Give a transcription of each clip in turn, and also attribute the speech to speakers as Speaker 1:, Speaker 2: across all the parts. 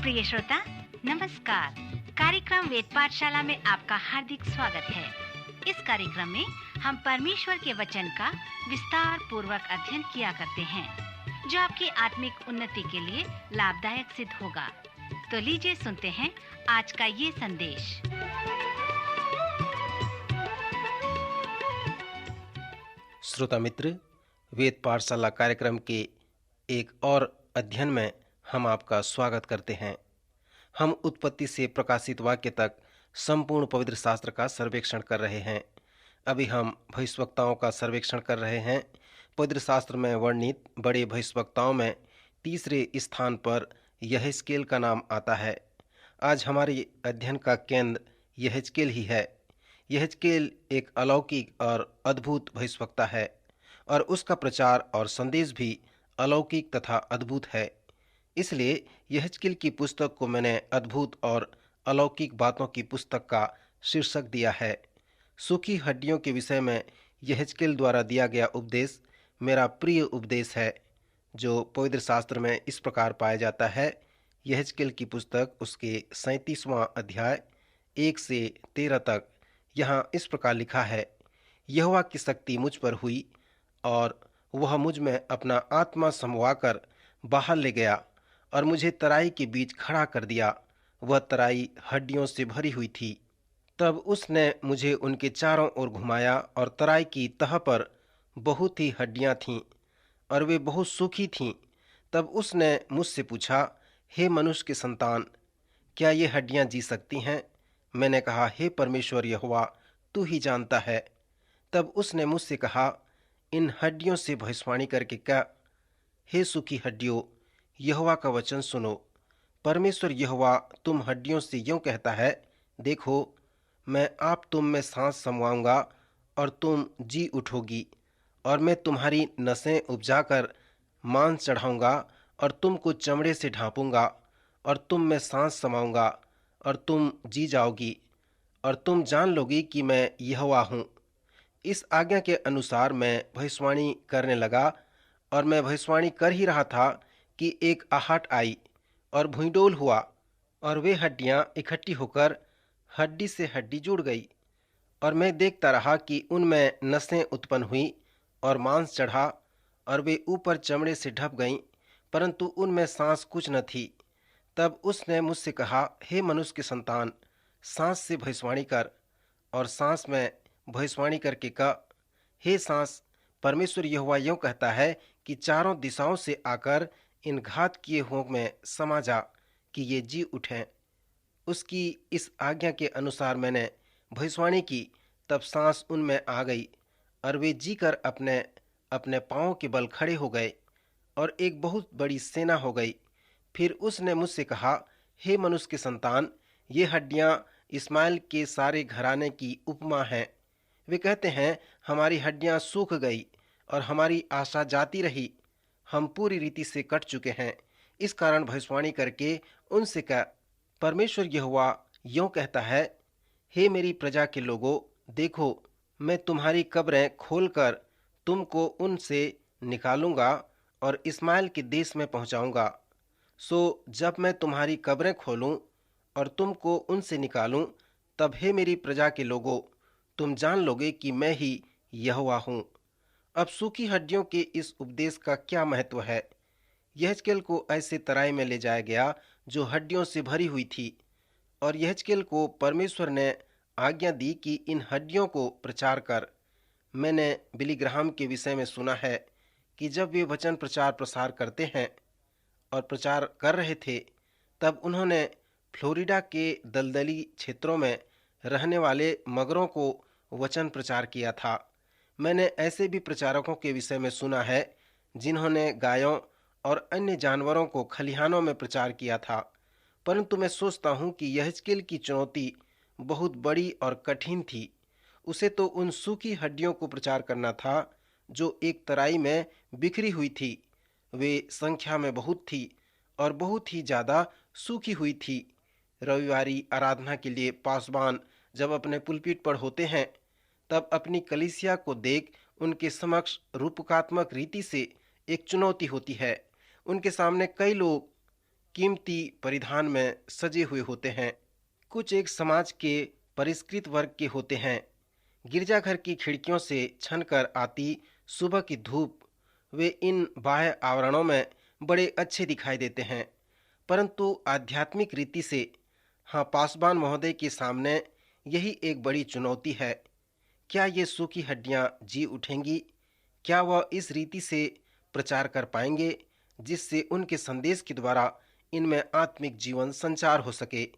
Speaker 1: प्रिय श्रोता, नमस्कार। कार्यक्रम वेद पाठशाला में आपका हार्दिक स्वागत है। इस कार्यक्रम में हम परमेश्वर के वचन का विस्तार पूर्वक अध्ययन किया करते हैं, जो आपकी आत्मिक उन्नति के लिए लाभदायक सिद्ध होगा। तो लीजिए सुनते हैं आज का ये संदेश।
Speaker 2: श्रोता मित्र, वेद पाठशाला कार्यक्रम के एक और अध्ययन में हम आपका स्वागत करते हैं। हम उत्पत्ति से प्रकाशित वाक्य तक संपूर्ण पवित्र शास्त्र का सर्वेक्षण कर रहे हैं। अभी हम भविष्यवक्ताओं का सर्वेक्षण कर रहे हैं। पवित्र शास्त्र में वर्णित बड़े भविष्यवक्ताओं में तीसरे स्थान पर यहेजकेल का नाम आता है। आज हमारे अध्ययन का केंद्र यहेजकेल ही है। यहेजकेल एक अलौकिक और अद्भुत भविष्यवक्ता है और उसका प्रचार और संदेश भी अलौकिक तथा अद्भुत है। इसलिए यहेजकेल की पुस्तक को मैंने अद्भुत और अलौकिक बातों की पुस्तक का शीर्षक दिया है। सूखी हड्डियों के विषय में यहेजकेल द्वारा दिया गया उपदेश मेरा प्रिय उपदेश है, जो पवित्र शास्त्र में इस प्रकार पाया जाता है। यहेजकेल की पुस्तक उसके 37वां अध्याय 1 से 13 तक यहाँ इस प्रकार लिखा है। यहोवा की शक्ति मुझ पर हुई और वह मुझ में अपना आत्मा समवाकर बाहर ले गया और मुझे तराई के बीच खड़ा कर दिया। वह तराई हड्डियों से भरी हुई थी। तब उसने मुझे उनके चारों ओर घुमाया और तराई की तह पर बहुत ही हड्डियां थीं और वे बहुत सूखी थीं। तब उसने मुझसे पूछा, हे मनुष्य के संतान, क्या ये हड्डियां जी सकती हैं? मैंने कहा, हे परमेश्वर यहोवा, तू ही जानता है। तब उसने मुझसे कहा, इन हड्डियों से भविष्यवाणी करके क्या? हे सूखी हड्डियों, यहोवा का वचन सुनो। परमेश्वर यहोवा तुम हड्डियों से यूं कहता है, देखो, मैं आप तुम में सांस समवाऊंगा और तुम जी उठोगी, और मैं तुम्हारी नसें उपजाकर मांस चढ़ाऊंगा और तुमको चमड़े से ढांपूंगा और तुम में सांस समाऊंगा और तुम जी जाओगी और तुम जान लोगी कि मैं यहोवा हूँ। इस आज्ञा के अनुसार मैं भविष्यवाणी करने लगा और मैं भविष्यवाणी कर ही रहा था कि एक आहट आई और भूइंडोल हुआ और वे हड्डियां इकट्ठी होकर हड्डी से हड्डी जुड़ गई। और मैं देखता रहा कि उनमें नसें उत्पन्न हुई और मांस चढ़ा और वे ऊपर चमड़े से ढप गईं, परंतु उनमें सांस कुछ न थी। तब उसने मुझसे कहा, हे मनुष्य के संतान, सांस से भविष्यवाणी कर और सांस में भविष्यवाणी करके कह, हे सांस, परमेश्वर यहोवा यूं कहता है कि चारों दिशाओं से आकर इन घात किए हुओं में समा जा कि ये जी उठें। उसकी इस आज्ञा के अनुसार मैंने भविष्यवाणी की। तब सांस उनमें आ गई और वे जी कर अपने अपने पांवों के बल खड़े हो गए और एक बहुत बड़ी सेना हो गई। फिर उसने मुझसे कहा, हे मनुष्य के संतान, ये हड्डियां इस्माइल के सारे घराने की उपमा हैं। वे कहते हैं, हमारी हड्डियां सूख गई और हमारी आशा जाती रही। हम पूरी रीति से कट चुके हैं। इस कारण भविष्यवाणी करके उनसे कह, परमेश्वर यहोवा यूं कहता है, हे मेरी प्रजा के लोगों, देखो, मैं तुम्हारी कब्रें खोलकर तुमको उनसे निकालूंगा और इस्माइल के देश में पहुंचाऊंगा। सो जब मैं तुम्हारी कब्रें खोलूं और तुमको उनसे निकालूं, तब हे मेरी प्रजा के लोगों, तुम जान लोगे कि मैं ही यहोवा हूँ। अब सूखी हड्डियों के इस उपदेश का क्या महत्व है? यहेजकेल को ऐसे तराई में ले जाया गया जो हड्डियों से भरी हुई थी, और यहेजकेल को परमेश्वर ने आज्ञा दी कि इन हड्डियों को प्रचार कर। मैंने बिली ग्राहम के विषय में सुना है कि जब वे वचन प्रचार प्रसार करते हैं और प्रचार कर रहे थे, तब उन्होंने फ्लोरिडा के दलदली क्षेत्रों में रहने वाले मगरों को वचन प्रचार किया था। मैंने ऐसे भी प्रचारकों के विषय में सुना है जिन्होंने गायों और अन्य जानवरों को खलिहानों में प्रचार किया था। परंतु मैं सोचता हूँ कि यहेजकेल की चुनौती बहुत बड़ी और कठिन थी। उसे तो उन सूखी हड्डियों को प्रचार करना था जो एक तराई में बिखरी हुई थी। वे संख्या में बहुत थी और बहुत ही ज़्यादा सूखी हुई थी। रविवारी आराधना के लिए पासवान जब अपने पुलपिट पर होते हैं, तब अपनी कलीसिया को देख उनके समक्ष रूपकात्मक रीति से एक चुनौती होती है। उनके सामने कई लोग कीमती परिधान में सजे हुए होते हैं। कुछ एक समाज के परिष्कृत वर्ग के होते हैं। गिरजाघर की खिड़कियों से छनकर आती सुबह की धूप वे इन बाह्य आवरणों में बड़े अच्छे दिखाई देते हैं, परंतु आध्यात्मिक रीति से हाँ, पासवान महोदय के सामने यही एक बड़ी चुनौती है। क्या ये सूखी हड्डियां जी उठेंगी? क्या वह इस रीति से प्रचार कर पाएंगे जिससे उनके संदेश के द्वारा इनमें आत्मिक जीवन संचार हो सके?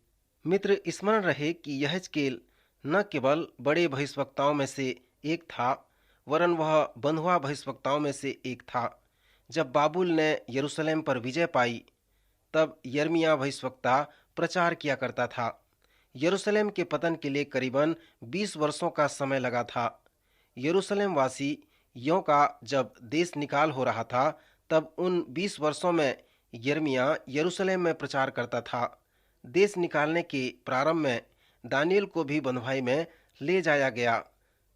Speaker 2: मित्र, स्मरण रहे कि यहेजकेल न केवल बड़े भविष्यवक्ताओं में से एक था, वरन वह बंधुआ भविष्यवक्ताओं में से एक था। जब बाबुल ने यरूशलेम पर विजय पाई, तब यिर्मयाह भविष्यवक्ता प्रचार किया करता था। यरूशलेम के पतन के लिए करीबन 20 वर्षों का समय लगा था। यरूशलेम वासियों का जब देश निकाल हो रहा था, तब उन 20 वर्षों में यिर्मयाह यरूशलेम में प्रचार करता था। देश निकालने के प्रारंभ में दानियेल को भी बंधुआई में ले जाया गया।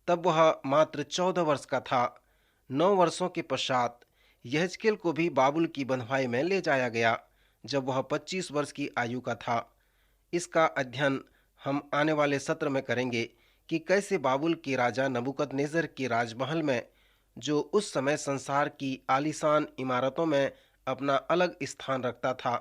Speaker 2: तब वह मात्र 14 वर्ष का था। 9 वर्षों के पश्चात यहेजकेल को भी बाबुल की बंधुआई में ले जाया गया, जब वह 25 वर्ष की आयु का था। इसका अध्ययन हम आने वाले सत्र में करेंगे कि कैसे बाबुल के राजा नबूकदनेस्सर के राजमहल में, जो उस समय संसार की आलीशान इमारतों में अपना अलग स्थान रखता था,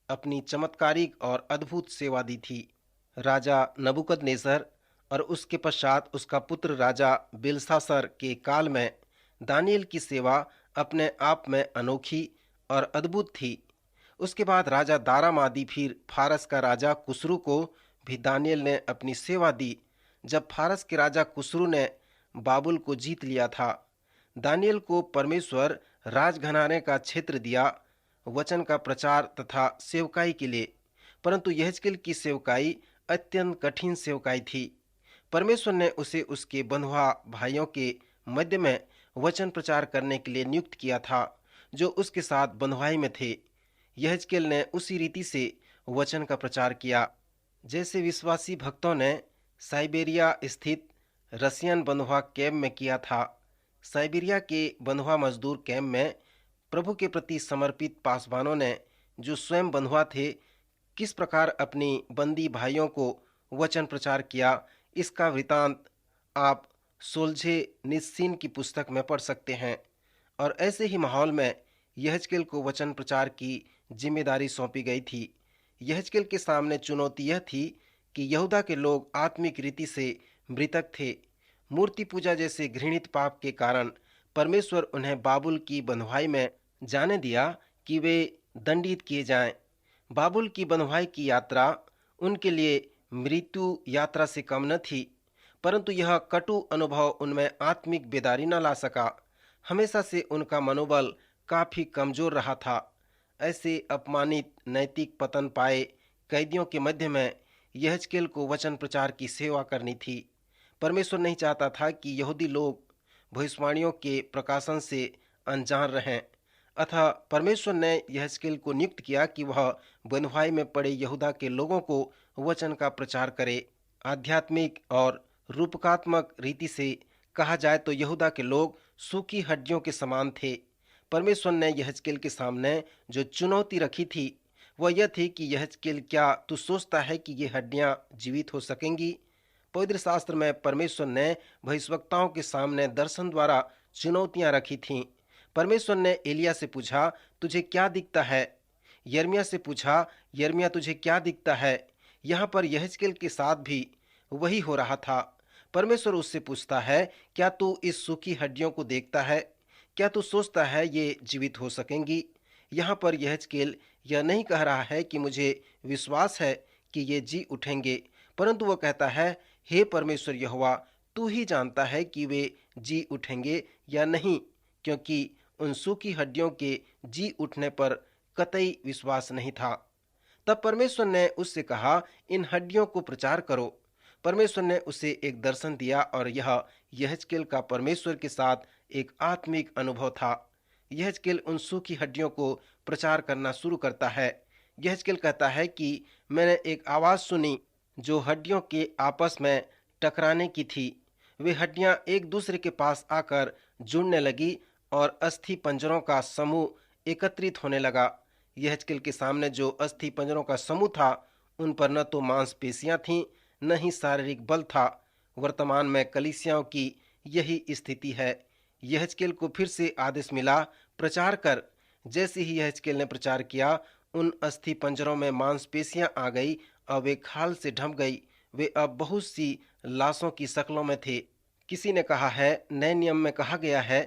Speaker 2: अपनी चमत्कारिक और अद्भुत सेवा दी थी। राजा नबूकदनेस्सर और उसके पश्चात उसका पुत्र राजा बेलशास्सर के काल में दानियेल की सेवा अपने आप में अनोखी और अद्भुत थी। उसके बाद राजा दारामादी फिर फारस का राजा कुसरू को भी दानियेल ने अपनी सेवा दी। जब फारस के राजा कुसरू ने बाबुल को जीत लिया था, दानियेल को परमेश्वर राजघराने का क्षेत्र दिया वचन का प्रचार तथा सेवकाई के लिए, परंतु यहेजकेल की सेवकाई अत्यंत कठिन सेवकाई थी। परमेश्वर ने उसे उसके बंधुआ भाइयों के मध्य में वचन प्रचार करने के लिए नियुक्त किया था, जो उसके साथ बंधुआई में थे। यहेजकेल ने उसी रीति से वचन का प्रचार किया, जैसे विश्वासी भक्तों ने साइबेरिया स्थित रसियन बंधुआ कैंप में किया था। साइबेरिया के बंधुआ मजदूर कैंप में प्रभु के प्रति समर्पित पासवानों ने, जो स्वयं बंधुआ थे, किस प्रकार अपनी बंदी भाइयों को वचन प्रचार किया, इसका वृतांत आप सोल्झेनित्सिन की पुस्तक में पढ़ सकते हैं। और ऐसे ही माहौल में यहेजकेल को वचन प्रचार की जिम्मेदारी सौंपी गई थी। यहेजकेल के सामने चुनौती यह थी कि यहूदा के लोग आत्मिक रीति से मृतक थे। मूर्ति पूजा जैसे घृणित पाप के कारण परमेश्वर उन्हें बाबुल की बंधुआई में जाने दिया कि वे दंडित किए जाएं। बाबुल की बंधुआई की यात्रा उनके लिए मृत्यु यात्रा से कम न थी, परंतु यह कटु अनुभव उनमें आत्मिक बेदारी न ला सका। हमेशा से उनका मनोबल काफी कमजोर रहा था। ऐसे अपमानित नैतिक पतन पाए कैदियों के मध्य में यहेजकेल को वचन प्रचार की सेवा करनी थी। परमेश्वर नहीं चाहता था कि यहूदी लोग भविष्यवाणियों के प्रकाशन से अनजान रहें। अतः परमेश्वर ने यहेजकेल को नियुक्त किया कि वह बंधुआई में पड़े यहूदा के लोगों को वचन का प्रचार करे। आध्यात्मिक और रूपकात्मक रीति से कहा जाए तो यहूदा के लोग सूखी हड्डियों के समान थे। परमेश्वर ने यहेजकेल के सामने जो चुनौती रखी थी, वह यह थी कि यहेजकेल, क्या तू सोचता है कि ये हड्डियां जीवित हो सकेंगी? पवित्र शास्त्र में परमेश्वर ने भविष्यवक्ताओं के सामने दर्शन द्वारा चुनौतियां रखी थीं। परमेश्वर ने एलिया से पूछा, तुझे क्या दिखता है? यिर्मयाह से पूछा, यिर्मयाह तुझे क्या दिखता है? यहाँ पर यहेजकेल के साथ भी वही हो रहा था। परमेश्वर उससे पूछता है, क्या तू इस सूखी हड्डियों को देखता है? क्या तू सोचता है ये जीवित हो सकेंगी? यहाँ पर यहेजकेल यह नहीं कह रहा है कि मुझे विश्वास है कि ये जी उठेंगे, परंतु वह कहता है, हे परमेश्वर यहोवा, तू ही जानता है कि वे जी उठेंगे या नहीं, क्योंकि उन सूखी हड्डियों के जी उठने पर कतई विश्वास नहीं था। तब परमेश्वर ने उससे कहा, इन हड्डियों को प्रचार करो। परमेश्वर ने उसे एक दर्शन दिया और यह यहेजकेल का परमेश्वर के साथ एक आत्मिक अनुभव था। यहेजकेल उन सूखी हड्डियों को प्रचार करना शुरू करता है। यहेजकेल कहता है कि मैंने एक आवाज़ सुनी जो हड्डियों के आपस में टकराने की थी। वे हड्डियां एक दूसरे के पास आकर जुड़ने लगी और अस्थि पंजरों का समूह एकत्रित होने लगा। यहेजकेल के सामने जो अस्थि पंजरों का समूह था, उन पर न तो मांसपेशियां थीं, न ही शारीरिक बल था। वर्तमान में कलीसियाओं की यही स्थिति है। यहेजकेल को फिर से आदेश मिला, प्रचार कर। जैसे ही यहेजकेल ने प्रचार किया, उन अस्थि पंजरों में मांसपेशियां आ गई और वे खाल से ढंप गई। वे अब बहुत सी लाशों की शक्लों में थे। किसी ने कहा है, नए नियम में कहा गया है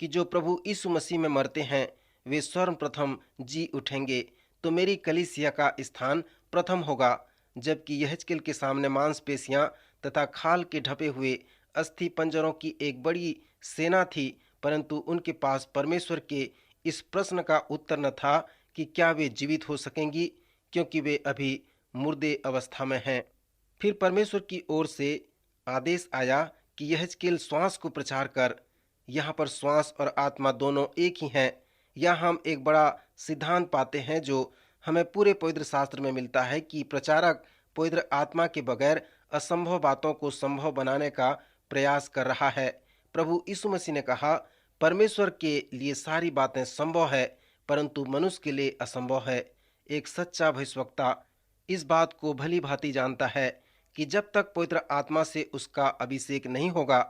Speaker 2: कि जो प्रभु यीशु मसीह में मरते हैं वे सर्वप्रथम जी उठेंगे। तो मेरी कलीसिया का स्थान प्रथम होगा। जबकि यहेजकेल के सामने मांसपेशियां तथा खाल के ढपे हुए अस्थि पंजरों की एक बड़ी सेना थी, परंतु उनके पास परमेश्वर के इस प्रश्न का उत्तर न था कि क्या वे जीवित हो सकेंगी, क्योंकि वे अभी मुर्दे अवस्था में हैं। फिर परमेश्वर की ओर से आदेश आया कि यहेजकेल श्वास को प्रचार कर। यहाँ पर श्वास और आत्मा दोनों एक ही हैं। यहाँ हम एक बड़ा सिद्धांत पाते हैं जो हमें पूरे पवित्र शास्त्र में मिलता है कि प्रचारक पवित्र आत्मा के बगैर असंभव बातों को संभव बनाने का प्रयास कर रहा है। प्रभु यीशु मसीह ने कहा, परमेश्वर के लिए सारी बातें संभव है, परंतु मनुष्य के लिए असंभव है। एक सच्चा भविष्यवक्ता इस बात को भली भांति जानता है कि जब तक पवित्र आत्मा से उसका अभिषेक नहीं होगा,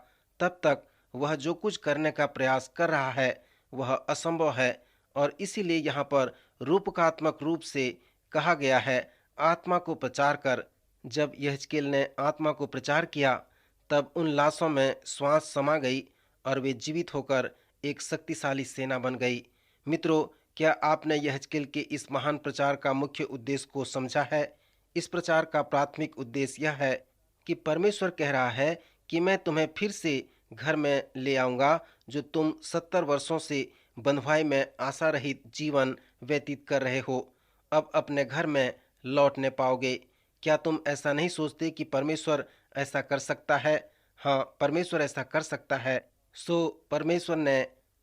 Speaker 2: तब तक वह जो कुछ करने का प्रयास कर रहा है वह असंभव है। और इसीलिए यहाँ पर रूपकात्मक रूप से कहा गया है, आत्मा को प्रचार कर। जब यहेजकेल ने आत्मा को प्रचार किया, तब उन लाशों में श्वास समा गई और वे जीवित होकर एक शक्तिशाली सेना बन गई। मित्रों, क्या आपने यहेजकेल के इस महान प्रचार का मुख्य उद्देश्य को समझा है? इस प्रचार का प्राथमिक उद्देश्य यह है कि परमेश्वर कह रहा है कि मैं तुम्हें फिर से घर में ले आऊंगा, जो तुम 70 वर्षों से बंधुआई में आशा रहित जीवन व्यतीत कर रहे हो, अब अपने घर में लौटने पाओगे। क्या तुम ऐसा नहीं सोचते कि परमेश्वर ऐसा कर सकता है? हाँ, परमेश्वर ऐसा कर सकता है। परमेश्वर ने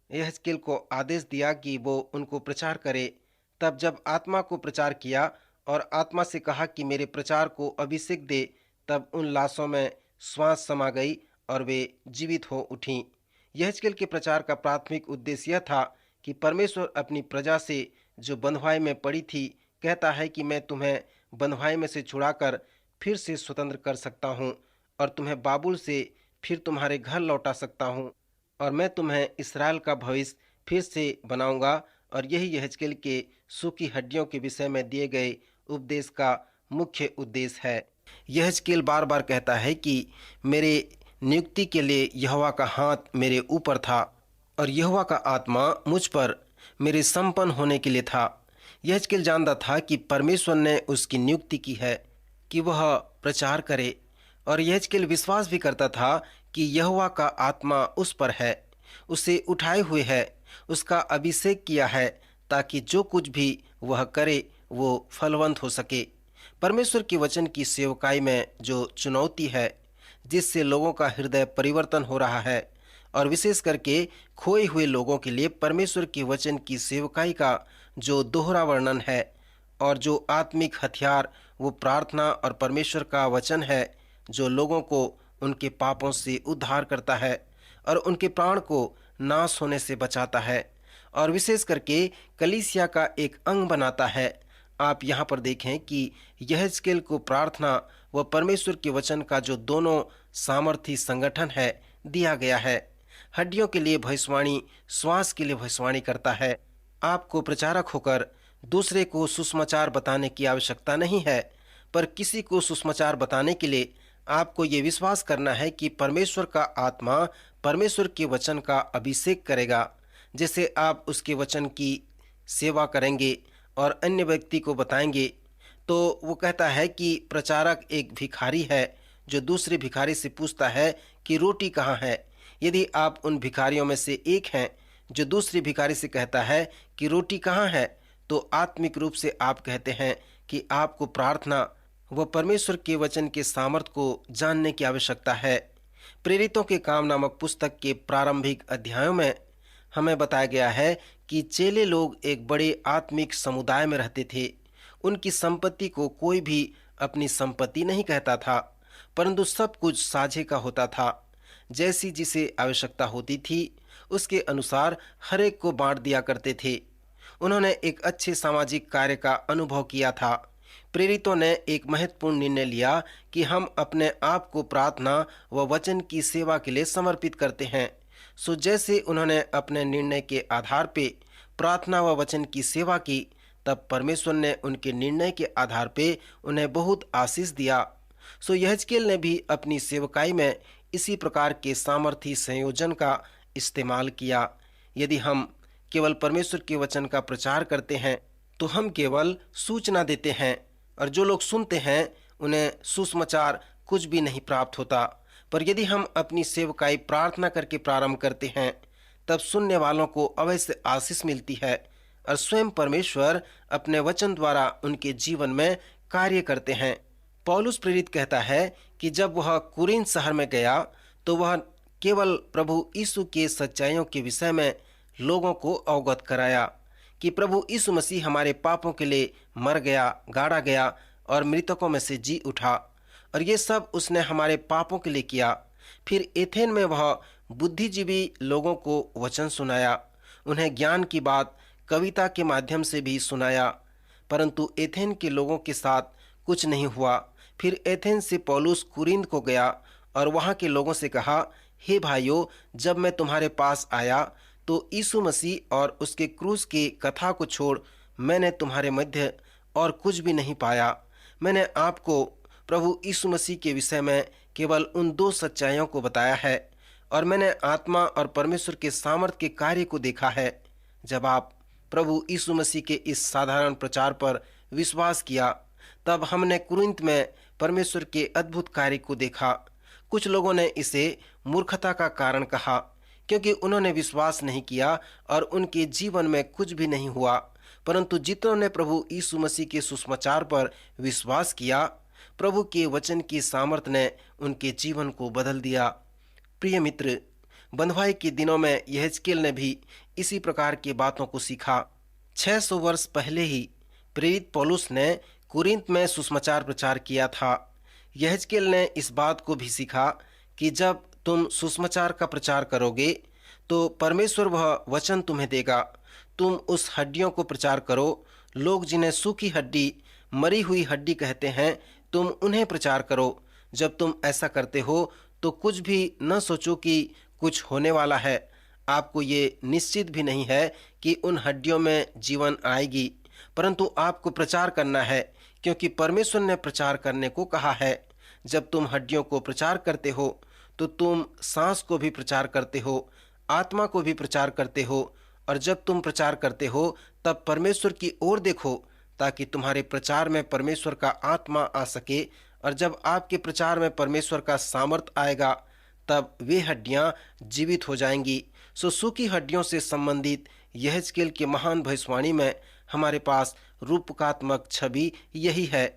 Speaker 2: यहेजकेल को आदेश दिया कि वो उनको प्रचार करे। तब जब आत्मा को प्रचार किया और आत्मा से कहा कि मेरे प्रचार को अभिषेक दे, तब उन लाशों में श्वास समा गई और वे जीवित हो उठीं। यहेजकेल के प्रचार का प्राथमिक उद्देश्य यह था कि परमेश्वर अपनी प्रजा से जो बंधुआई में पड़ी थी, कहता है कि मैं तुम्हें बंधुआई में से छुड़ाकर फिर से स्वतंत्र कर सकता हूँ और तुम्हें बाबुल से फिर तुम्हारे घर लौटा सकता हूँ, और मैं तुम्हें इस्राएल का भविष्य फिर से बनाऊंगा। और यही यहेजकेल के सूखी हड्डियों के विषय में दिए गए उपदेश का मुख्य उद्देश्य है। यहेजकेल बार बार कहता है कि मेरे नियुक्ति के लिए यहोवा का हाथ मेरे ऊपर था और यहोवा का आत्मा मुझ पर मेरे संपन्न होने के लिए था। यहेजकेल जानता था कि परमेश्वर ने उसकी नियुक्ति की है कि वह प्रचार करे, और यहेजकेल विश्वास भी करता था कि यहोवा का आत्मा उस पर है, उसे उठाए हुए है, उसका अभिषेक किया है, ताकि जो कुछ भी वह करे वो फलवंत हो सके। परमेश्वर के वचन की सेवकाई में जो चुनौती है, जिससे लोगों का हृदय परिवर्तन हो रहा है, और विशेष करके खोए हुए लोगों के लिए परमेश्वर के वचन की सेवकाई का जो दोहरा वर्णन है, और जो आत्मिक हथियार वो प्रार्थना और परमेश्वर का वचन है, जो लोगों को उनके पापों से उद्धार करता है और उनके प्राण को नाश होने से बचाता है, और विशेष करके कलीसिया का एक अंग बनाता है। आप यहाँ पर देखें कि यहेजकेल को प्रार्थना व परमेश्वर के वचन का जो दोनों सामर्थी संगठन है दिया गया है। हड्डियों के लिए भविष्यवाणी श्वास के लिए भविष्यवाणी करता है। आपको प्रचारक होकर दूसरे को सुसमाचार बताने की आवश्यकता नहीं है, पर किसी को सुसमाचार बताने के लिए आपको ये विश्वास करना है कि परमेश्वर का आत्मा परमेश्वर के वचन का अभिषेक करेगा। जैसे आप उसके वचन की सेवा करेंगे और अन्य व्यक्ति को बताएंगे, तो वो कहता है कि प्रचारक एक भिखारी है जो दूसरे भिखारी से पूछता है कि रोटी कहाँ है। यदि आप उन भिखारियों में से एक हैं जो दूसरे भिखारी से कहता है कि रोटी कहाँ है, तो आत्मिक रूप से आप कहते हैं कि आपको प्रार्थना व परमेश्वर के वचन के सामर्थ्य को जानने की आवश्यकता है। प्रेरितों के काम नामक पुस्तक के प्रारंभिक अध्यायों में हमें बताया गया है कि चेले लोग एक बड़े आत्मिक समुदाय में रहते थे। उनकी संपत्ति को कोई भी अपनी संपत्ति नहीं कहता था, परंतु सब कुछ साझे का होता था। जैसी जिसे आवश्यकता होती थी उसके अनुसार हर एक को बांट दिया करते थे। उन्होंने एक अच्छे सामाजिक कार्य का अनुभव किया था। प्रेरितों ने एक महत्वपूर्ण निर्णय लिया कि हम अपने आप को प्रार्थना व वचन की सेवा के लिए समर्पित करते हैं। सो जैसे उन्होंने अपने निर्णय के आधार पे प्रार्थना व वचन की सेवा की, तब परमेश्वर ने उनके निर्णय के आधार पे उन्हें बहुत आशीष दिया। सो यहेजकेल ने भी अपनी सेवकाई में इसी प्रकार के सामर्थी संयोजन का इस्तेमाल किया। यदि हम केवल परमेश्वर के वचन का प्रचार करते हैं तो हम केवल सूचना देते हैं, और जो लोग सुनते हैं उन्हें सुसमाचार कुछ भी नहीं प्राप्त होता। पर यदि हम अपनी सेवकाई प्रार्थना करके प्रारंभ करते हैं, तब सुनने वालों को अवश्य आशीष मिलती है, और स्वयं परमेश्वर अपने वचन द्वारा उनके जीवन में कार्य करते हैं। पौलुस प्रेरित कहता है कि जब वह कुरिन्थ शहर में गया तो वह केवल प्रभु यीशु के सच्चाइयों के विषय में लोगों को अवगत कराया कि प्रभु यीशु मसीह हमारे पापों के लिए मर गया, गाड़ा गया और मृतकों में से जी उठा, और ये सब उसने हमारे पापों के लिए किया। फिर एथेन में वह बुद्धिजीवी लोगों को वचन सुनाया, उन्हें ज्ञान की बात कविता के माध्यम से भी सुनाया, परंतु एथेन के लोगों के साथ कुछ नहीं हुआ। फिर एथेन से पौलुस कुरिन्थ को गया और वहाँ के लोगों से कहा, हे भाइयों, जब मैं तुम्हारे पास आया तो यीशु मसीह और उसके क्रूस की कथा को छोड़ मैंने तुम्हारे मध्य और कुछ भी नहीं पाया। मैंने आपको प्रभु यीशु मसीह के विषय में केवल उन दो सच्चाइयों को बताया है, और मैंने आत्मा और परमेश्वर के सामर्थ के कार्य को देखा है। जब आप प्रभु यीशु मसीह के इस साधारण प्रचार पर विश्वास किया, तब हमने कुरिन्थ में परमेश्वर के अद्भुत कार्य को देखा। कुछ लोगों ने इसे मूर्खता का कारण कहा, क्योंकि उन्होंने विश्वास नहीं किया और उनके जीवन में कुछ भी नहीं हुआ। परंतु जितनों ने प्रभु यीशु मसीह के सुसमाचार पर विश्वास किया, प्रभु के वचन की सामर्थ ने उनके जीवन को बदल दिया। प्रिय मित्र, बंधुआई के दिनों में यहेजकेल ने भी इसी प्रकार की बातों को सीखा। 600 वर्ष पहले ही प्रेरित पौलुस ने कुरिन्थ में सुसमाचार प्रचार किया था। यहेजकेल ने इस बात को भी सीखा कि जब तुम सुसमाचार का प्रचार करोगे तो परमेश्वर वह वचन तुम्हें देगा। तुम उस हड्डियों को प्रचार करो, लोग जिन्हें सूखी हड्डी, मरी हुई हड्डी कहते हैं, तुम उन्हें प्रचार करो। जब तुम ऐसा करते हो तो कुछ भी न सोचो कि कुछ होने वाला है। आपको ये निश्चित भी नहीं है कि उन हड्डियों में जीवन आएगी, परंतु आपको प्रचार करना है, क्योंकि परमेश्वर ने प्रचार करने को कहा है। जब तुम हड्डियों को प्रचार करते हो तो तुम सांस को भी प्रचार करते हो, आत्मा को भी प्रचार करते हो, और जब तुम प्रचार करते हो तब परमेश्वर की ओर देखो, ताकि तुम्हारे प्रचार में परमेश्वर का आत्मा आ सके। और जब आपके प्रचार में परमेश्वर का सामर्थ आएगा, तब वे हड्डियां जीवित हो जाएंगी। सो सूखी हड्डियों से संबंधित यहेजकेल के महान भविष्यवाणी में हमारे पास रूपकात्मक छवि यही है।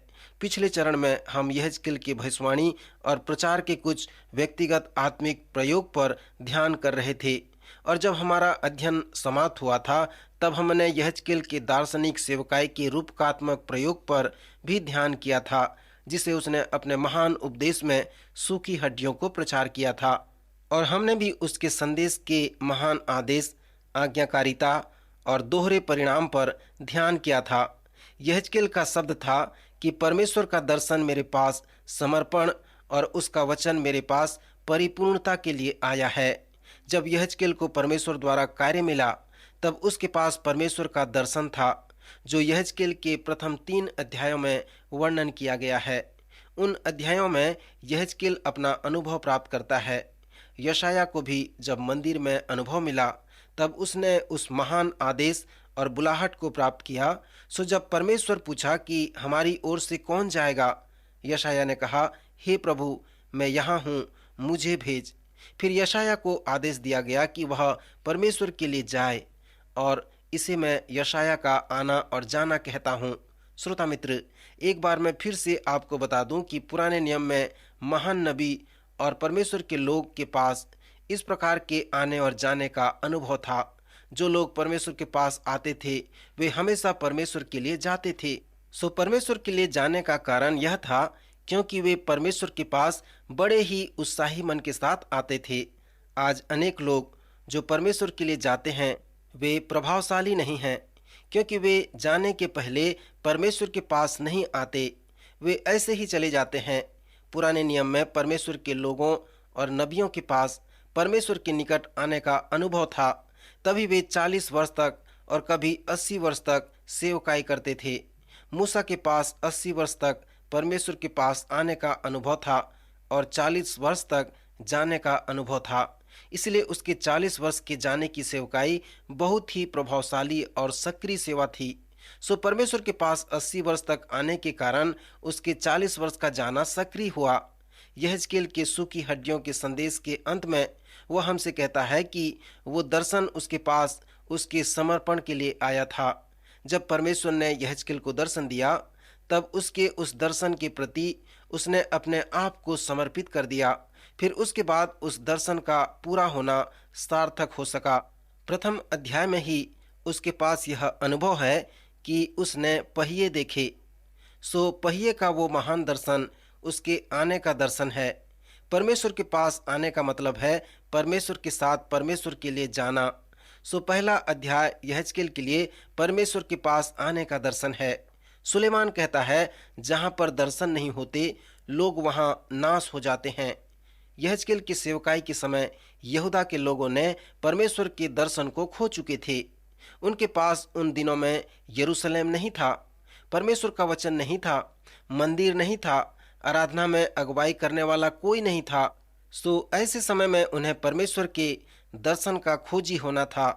Speaker 2: पिछले चरण में हम यहेजकेल की भविष्यवाणी और प्रचार के कुछ व्यक्तिगत आत्मिक प्रयोग पर ध्यान कर रहे थे, और जब हमारा अध्ययन समाप्त हुआ था तब हमने यहेजकेल के दार्शनिक सेवकाई के रूपकात्मक प्रयोग पर भी ध्यान किया था, जिसे उसने अपने महान उपदेश में सूखी हड्डियों को प्रचार किया था। और हमने भी उसके संदेश के महान आदेश, आज्ञाकारिता और दोहरे परिणाम पर ध्यान किया था। यहेजकेल का शब्द था कि परमेश्वर का दर्शन मेरे पास समर्पण और उसका वचन मेरे पास परिपूर्णता के लिए आया है। जब यहेजकेल को परमेश्वर द्वारा कार्य मिला, तब उसके पास परमेश्वर का दर्शन था, जो यहेजकेल के प्रथम 3 अध्यायों में वर्णन किया गया है। उन अध्यायों में यहेजकेल अपना अनुभव प्राप्त करता है। यशाया को भी जब मंदिर में अनुभव मिला, तब उसने उस महान आदेश और बुलाहट को प्राप्त किया। सो जब परमेश्वर पूछा कि हमारी ओर से कौन जाएगा, यशाया ने कहा, हे प्रभु, मैं यहाँ हूँ, मुझे भेज। फिर यशाया को आदेश दिया गया कि वह परमेश्वर के लिए जाए, और इसे मैं यशाया का आना और जाना कहता हूँ। श्रोता मित्र, एक बार मैं फिर से आपको बता दूं कि पुराने नियम में महान नबी और परमेश्वर के लोग के पास इस प्रकार के आने और जाने का अनुभव था। जो लोग परमेश्वर के पास आते थे वे हमेशा परमेश्वर के लिए जाते थे। सो परमेश्वर के लिए जाने का कारण यह था क्योंकि वे परमेश्वर के पास बड़े ही उत्साही मन के साथ आते थे। आज अनेक लोग जो परमेश्वर के लिए जाते हैं वे प्रभावशाली नहीं हैं, क्योंकि वे जाने के पहले परमेश्वर के पास नहीं आते, वे ऐसे ही चले जाते हैं। पुराने नियम में परमेश्वर के लोगों और नबियों के पास परमेश्वर के निकट आने का अनुभव था, तभी वे 40 वर्ष तक और कभी 80 वर्ष तक सेवकाई करते थे। मूसा के पास 80 वर्ष तक परमेश्वर के पास आने का अनुभव था और 40 वर्ष तक जाने का अनुभव था। इसलिए उसके 40 वर्ष के जाने की सेवकाई बहुत ही प्रभावशाली और सक्रिय सेवा थी। सो परमेश्वर के पास 80 वर्ष तक आने के कारण उसके 40 वर्ष का जाना सक्रिय हुआ। यहेजकेल के सूखी हड्डियों के संदेश के अंत में वह हमसे कहता है कि वो दर्शन उसके पास उसके समर्पण के लिए आया था। जब परमेश्वर ने यहेजकेल को दर्शन दिया, तब उसके उस दर्शन के प्रति उसने अपने आप को समर्पित कर दिया। फिर उसके बाद उस दर्शन का पूरा होना सार्थक हो सका। प्रथम अध्याय में ही उसके पास यह अनुभव है कि उसने पहिए देखे। सो पहिए का वो महान दर्शन उसके आने का दर्शन है। परमेश्वर के पास आने का मतलब है परमेश्वर के साथ परमेश्वर के लिए जाना। सो पहला अध्याय यहेजकेल के लिए परमेश्वर के पास आने का दर्शन है। सुलेमान कहता है, जहां पर दर्शन नहीं होते लोग वहां नाश हो जाते हैं। यहेजकेल की सेवकाई के समय यहूदा के लोगों ने परमेश्वर के दर्शन को खो चुके थे। उनके पास उन दिनों में यरूशलेम नहीं था, परमेश्वर का वचन नहीं था, मंदिर नहीं था, आराधना में अगुवाई करने वाला कोई नहीं था। सो ऐसे समय में उन्हें परमेश्वर के दर्शन का खोजी होना था।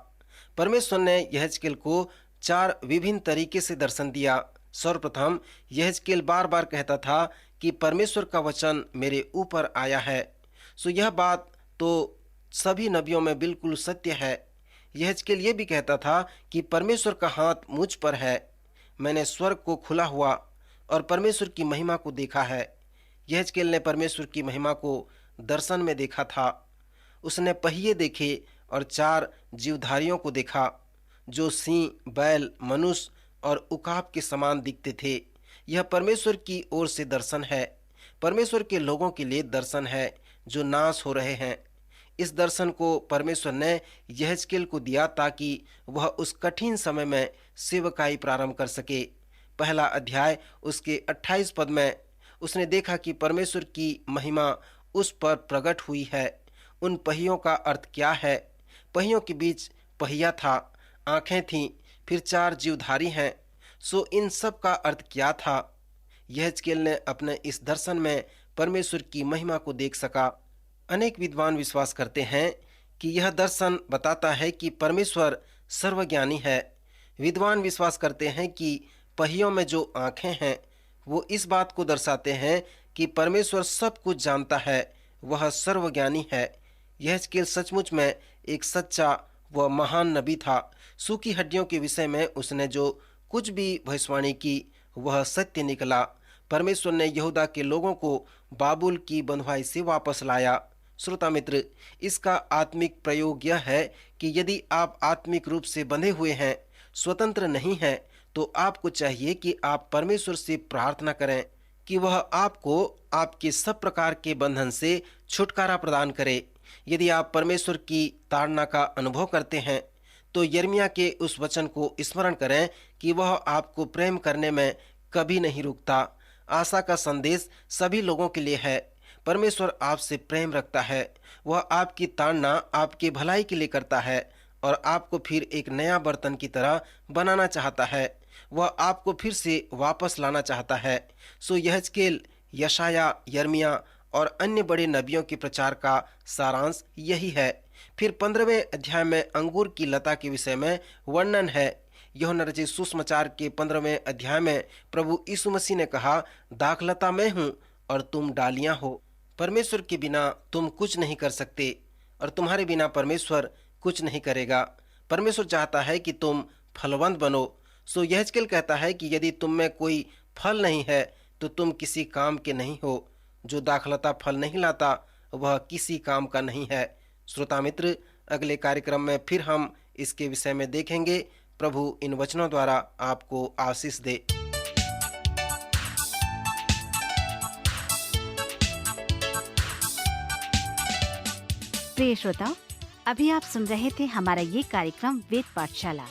Speaker 2: परमेश्वर ने यहेजकेल को 4 विभिन्न तरीके से दर्शन दिया। सर्वप्रथम यहेजकेल बार बार कहता था कि परमेश्वर का वचन मेरे ऊपर आया है। सो यह बात तो सभी नबियों में बिल्कुल सत्य है। यहेजकेल ये भी कहता था कि परमेश्वर का हाथ मुझ पर है, मैंने स्वर्ग को खुला हुआ और परमेश्वर की महिमा को देखा है। यहेजकेल ने परमेश्वर की महिमा को दर्शन में देखा था। उसने पहिए देखे और 4 जीवधारियों को देखा जो सिंह, बैल, मनुष्य और उकाब के समान दिखते थे। यह परमेश्वर की ओर से दर्शन है, परमेश्वर के लोगों के लिए दर्शन है जो नाश हो रहे हैं। इस दर्शन को परमेश्वर ने यहेजकेल को दिया ताकि वह उस कठिन समय में सेवकाई प्रारंभ कर सके। पहला अध्याय उसके 28 पद में उसने देखा कि परमेश्वर की महिमा उस पर प्रकट हुई है। उन पहियों का अर्थ क्या है? पहियों के बीच पहिया था, आंखें थीं, फिर 4 जीवधारी हैं। सो इन सब का अर्थ क्या था? यहेजकेल ने अपने इस दर्शन में परमेश्वर की महिमा को देख सका। अनेक विद्वान विश्वास करते हैं कि यह दर्शन बताता है कि परमेश्वर सर्वज्ञानी है। विद्वान विश्वास करते हैं कि पहियों में जो आंखें हैं वो इस बात को दर्शाते हैं कि परमेश्वर सब कुछ जानता है, वह सर्वज्ञानी है। यहेजकेल सचमुच में एक सच्चा व महान नबी था। सूखी हड्डियों के विषय में उसने जो कुछ भी भविष्यवाणी की वह सत्य निकला। परमेश्वर ने यहूदा के लोगों को बाबुल की बंधुआई से वापस लाया। श्रोता मित्र, इसका आत्मिक प्रयोग यह है कि यदि आप आत्मिक रूप से बंधे हुए हैं, स्वतंत्र नहीं हैं, तो आपको चाहिए कि आप परमेश्वर से प्रार्थना करें कि वह आपको आपके सब प्रकार के बंधन से छुटकारा प्रदान करे। यदि आप परमेश्वर की ताड़ना का अनुभव करते हैं तो यिर्मयाह के उस वचन को स्मरण करें कि वह आपको प्रेम करने में कभी नहीं रुकता। आशा का संदेश सभी लोगों के लिए है। परमेश्वर आपसे प्रेम रखता है, वह आपकी ताड़ना आपकी भलाई के लिए करता है और आपको फिर एक नया बर्तन की तरह बनाना चाहता है। वह आपको फिर से वापस लाना चाहता है। सो यहेजकेल, यशाया, यिर्मयाह और अन्य बड़े नबियों के प्रचार का सारांश यही है। फिर 15वें अध्याय में अंगूर की लता के विषय में वर्णन है। यूहन्ना रचित सुसमाचार के 15वें अध्याय में प्रभु यीशु मसीह ने कहा, दाखलता मैं हूँ और तुम डालियां हो। परमेश्वर के बिना तुम कुछ नहीं कर सकते और तुम्हारे बिना परमेश्वर कुछ नहीं करेगा। परमेश्वर चाहता है कि तुम फलवंत बनो। सो यहेजकेल कहता है कि यदि तुम में कोई फल नहीं है तो तुम किसी काम के नहीं हो। जो दाखलता फल नहीं लाता वह किसी काम का नहीं है। श्रोता मित्र, अगले कार्यक्रम में फिर हम इसके विषय में देखेंगे। प्रभु इन वचनों द्वारा आपको आशीष दे।
Speaker 1: प्रिय श्रोताओ, अभी आप सुन रहे थे हमारा ये कार्यक्रम वेद पाठशाला।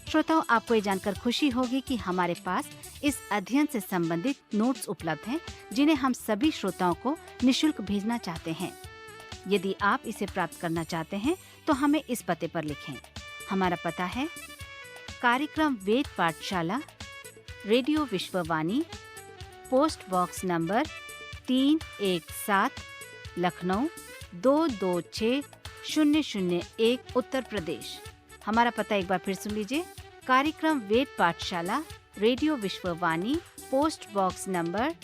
Speaker 1: श्रोताओं, आपको ये जानकर खुशी होगी कि हमारे पास इस अध्ययन से संबंधित नोट्स उपलब्ध हैं, जिन्हें हम सभी श्रोताओं को निशुल्क भेजना चाहते हैं। यदि आप इसे प्राप्त करना चाहते हैं तो हमें इस पते पर लिखें। हमारा पता है कार्यक्रम Ved Pathshala, radio Vishwavani, post box number 317, Lucknow 226001, Uttar Pradesh. हमारा पता एक बार फिर सुन लीजिए। कार्यक्रम Ved Pathshala, radio Vishwavani, post box number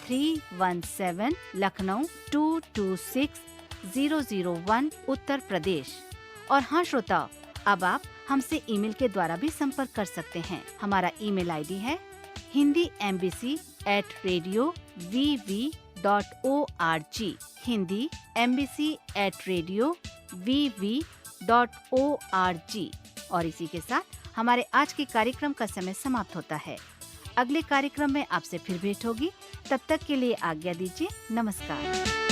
Speaker 1: 317, Lucknow 226001, Uttar Pradesh. और हाँ श्रोताओ, अब आप हमसे ईमेल के द्वारा भी संपर्क कर सकते हैं। हमारा ईमेल आईडी है hindiembassy@radiovv.org, hindiembassy@radiovv.org। और इसी के साथ हमारे आज के कार्यक्रम का समय समाप्त होता है। अगले कार्यक्रम में आपसे फिर भेंट होगी। तब तक के लिए आज्ञा दीजिए। नमस्कार।